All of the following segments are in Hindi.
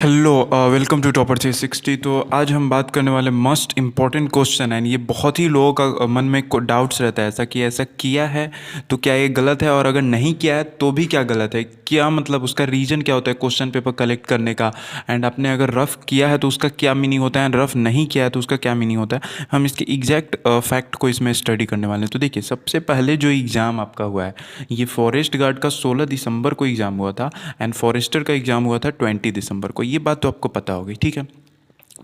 Hello, welcome to topper 360। तो आज हम बात करने वाले मस्ट इम्पॉर्टेंट क्वेश्चन है। ये बहुत ही लोगों का मन में डाउट्स रहता है ऐसा कि ऐसा किया है तो क्या ये गलत है, और अगर नहीं किया है तो भी क्या गलत है, क्या मतलब उसका रीज़न क्या होता है क्वेश्चन पेपर कलेक्ट करने का। एंड आपने अगर रफ़ किया है तो उसका क्या मीनिंग होता है, एंड रफ़ नहीं किया है तो उसका क्या मीनिंग होता है। हम इसके एग्जैक्ट फैक्ट को इसमें स्टडी करने वाले हैं। तो देखिए, सबसे पहले जो एग्ज़ाम आपका हुआ है ये फॉरेस्ट गार्ड का 16 दिसंबर को एग्ज़ाम हुआ था, एंड फॉरेस्टर का एग्ज़ाम हुआ था 20 दिसंबर को। ये बात तो आपको पता होगी, ठीक है।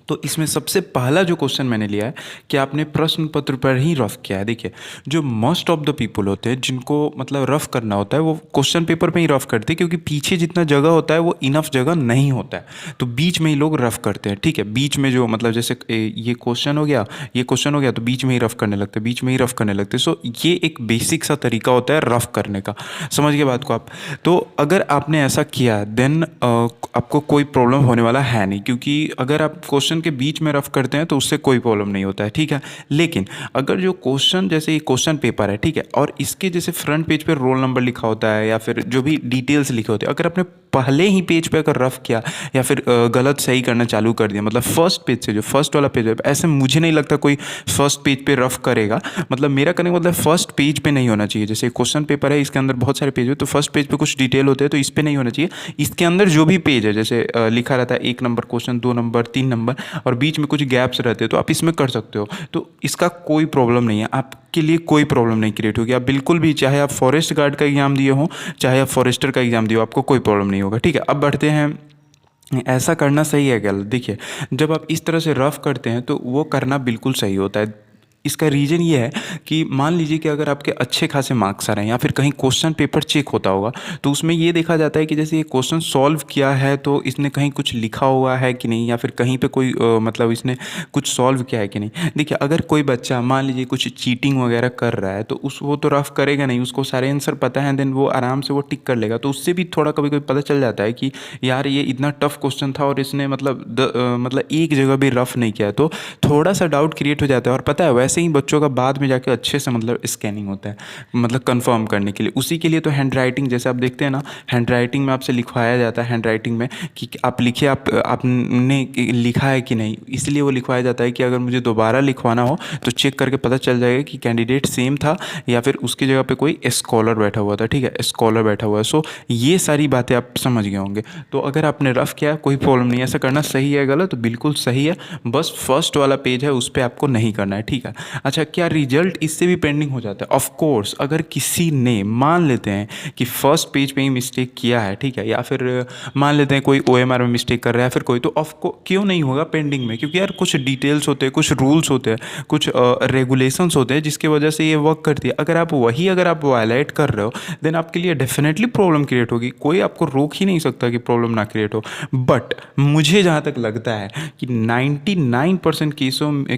तो इसमें सबसे पहला जो क्वेश्चन मैंने लिया है कि आपने प्रश्न पत्र पर ही रफ किया है। देखिए, जो मोस्ट ऑफ द पीपल होते हैं जिनको मतलब रफ करना होता है वो क्वेश्चन पेपर पे ही रफ करते हैं, क्योंकि पीछे जितना जगह होता है वो इनफ जगह नहीं होता है। तो बीच में ही लोग रफ करते हैं, ठीक है। बीच में जो मतलब जैसे ये क्वेश्चन हो गया, ये क्वेश्चन हो गया, तो बीच में ही रफ करने लगते हैं, बीच में ही रफ करने लगते हैं। सो ये एक बेसिक सा तरीका होता है रफ करने का। समझ गए बात को आप। तो अगर आपने ऐसा किया देन आपको कोई प्रॉब्लम होने वाला है नहीं, क्योंकि अगर आप क्वेश्चन के बीच में रफ करते हैं तो उससे कोई प्रॉब्लम नहीं होता है, ठीक है। लेकिन अगर जो क्वेश्चन जैसे ये क्वेश्चन पेपर है, ठीक है, और इसके जैसे फ्रंट पेज पे रोल नंबर लिखा होता है या फिर जो भी डिटेल्स लिखे होते हैं, अगर आपने पहले ही पेज पे अगर रफ किया या फिर गलत सही करना चालू कर दिया, मतलब फर्स्ट पेज से जो फर्स्ट वाला पेज है, ऐसे मुझे नहीं लगता कोई फर्स्ट पेज पे रफ करेगा। मतलब मेरा करने का मतलब फर्स्ट पेज पे नहीं होना चाहिए। जैसे क्वेश्चन पेपर है, इसके अंदर बहुत सारे पेज है, तो फर्स्ट पेज पे कुछ डिटेल होते हैं तो इस पे नहीं होना चाहिए। इसके अंदर जो भी पेज है जैसे लिखा रहता है 1 नंबर क्वेश्चन, 2 नंबर, 3 नंबर, और बीच में कुछ गैप्स रहते हैं, तो आप इसमें कर सकते हो। तो इसका कोई प्रॉब्लम नहीं है, आपके लिए कोई प्रॉब्लम नहीं क्रिएट होगी। आप बिल्कुल भी, चाहे आप फॉरेस्ट गार्ड का एग्जाम दिए हो, चाहे आप फॉरेस्टर का एग्जाम दिए हो, आपको कोई प्रॉब्लम नहीं होगा, ठीक है। अब बढ़ते हैं, ऐसा करना सही है गलत। देखिए, जब आप इस तरह से रफ करते हैं तो वो करना बिल्कुल सही होता है। इसका रीज़न ये है कि मान लीजिए कि अगर आपके अच्छे खासे मार्क्स आ रहे हैं या फिर कहीं क्वेश्चन पेपर चेक होता होगा, तो उसमें ये देखा जाता है कि जैसे ये क्वेश्चन सॉल्व किया है तो इसने कहीं कुछ लिखा हुआ है कि नहीं, या फिर कहीं पे कोई मतलब इसने कुछ सॉल्व किया है कि नहीं। देखिए, अगर कोई बच्चा मान लीजिए कुछ चीटिंग वगैरह कर रहा है तो वो तो रफ करेगा नहीं, उसको सारे आंसर पता है, देन वो आराम से वो टिक कर लेगा। तो उससे भी थोड़ा कभी कभी पता चल जाता है कि यार ये इतना टफ क्वेश्चन था और इसने मतलब एक जगह भी रफ नहीं किया, तो थोड़ा सा डाउट क्रिएट हो जाता है। और पता है, वैसे ही बच्चों का बाद में जाके अच्छे से मतलब स्कैनिंग होता है, मतलब कंफर्म करने के लिए। उसी के लिए तो हैंड राइटिंग, जैसे आप देखते हैं ना, हैंड राइटिंग में आपसे लिखवाया जाता है हैंड राइटिंग में कि आप लिखिए, आपने लिखा है कि नहीं। इसलिए वो लिखवाया जाता है कि अगर मुझे दोबारा लिखवाना हो तो चेक करके पता चल जाएगा कि कैंडिडेट सेम था या फिर उसकी जगह पे कोई स्कॉलर बैठा हुआ था, ठीक है, स्कॉलर बैठा हुआ है। सो ये सारी बातें आप समझ गए होंगे। तो अगर आपने रफ किया कोई प्रॉब्लम नहीं है, ऐसा करना सही है गलत तो बिल्कुल सही है, बस फर्स्ट वाला पेज है उस पर आपको नहीं करना है, ठीक है। अच्छा, क्या रिजल्ट इससे भी पेंडिंग हो जाता है? ऑफ कोर्स, अगर किसी ने मान लेते हैं कि फर्स्ट पेज पे ही मिस्टेक किया है, ठीक है, या फिर मान लेते हैं कोई ओएमआर में मिस्टेक कर रहा है फिर कोई, तो ऑफ को क्यों नहीं होगा पेंडिंग में? क्योंकि यार कुछ डिटेल्स होते हैं, कुछ रूल्स होते हैं, कुछ रेगुलेशंस होते हैं जिसकी वजह से ये वर्क करती है। अगर आप वायलेट कर रहे हो देन आपके लिए डेफिनेटली प्रॉब्लम क्रिएट होगी। कोई आपको रोक ही नहीं सकता कि प्रॉब्लम ना क्रिएट हो। बट मुझे जहाँ तक लगता है कि 99%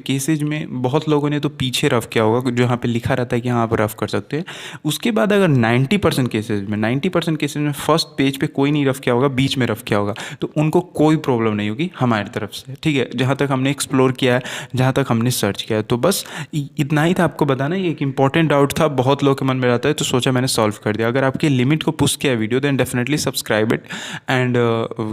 केसेज में बहुत लोगों ने तो पीछे रफ किया होगा जहाँ पे लिखा रहता है कि हाँ आप रफ कर सकते हैं। उसके बाद अगर 90% केसेज में फर्स्ट पेज पे कोई नहीं रफ किया होगा, बीच में रफ किया होगा, तो उनको कोई प्रॉब्लम नहीं होगी हमारी तरफ से, ठीक है। जहाँ तक हमने एक्सप्लोर किया है, जहाँ तक हमने सर्च किया है, तो बस इतना ही था आपको बताना। ये एक इंपॉर्टेंट डाउट था, बहुत लोगों के मन में रहता है, तो सोचा मैंने सॉल्व कर दिया। अगर आपके लिमिट को पुश किया video then definitely subscribe it. And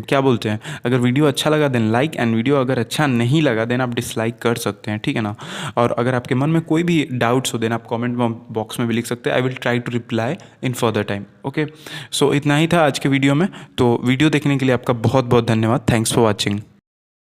क्या बोलते हैं, अगर वीडियो अच्छा लगा देन लाइक, एंड वीडियो अगर अच्छा नहीं लगा देन आप डिसलाइक कर सकते हैं, ठीक है ना। और अगर आपके मन में कोई भी डाउट्स हो देन आप कमेंट बॉक्स में भी लिख सकते हैं। I will try to reply in further time. Okay, so इतना ही था आज के वीडियो में। तो वीडियो देखने के लिए आपका बहुत बहुत धन्यवाद। Thanks for watching.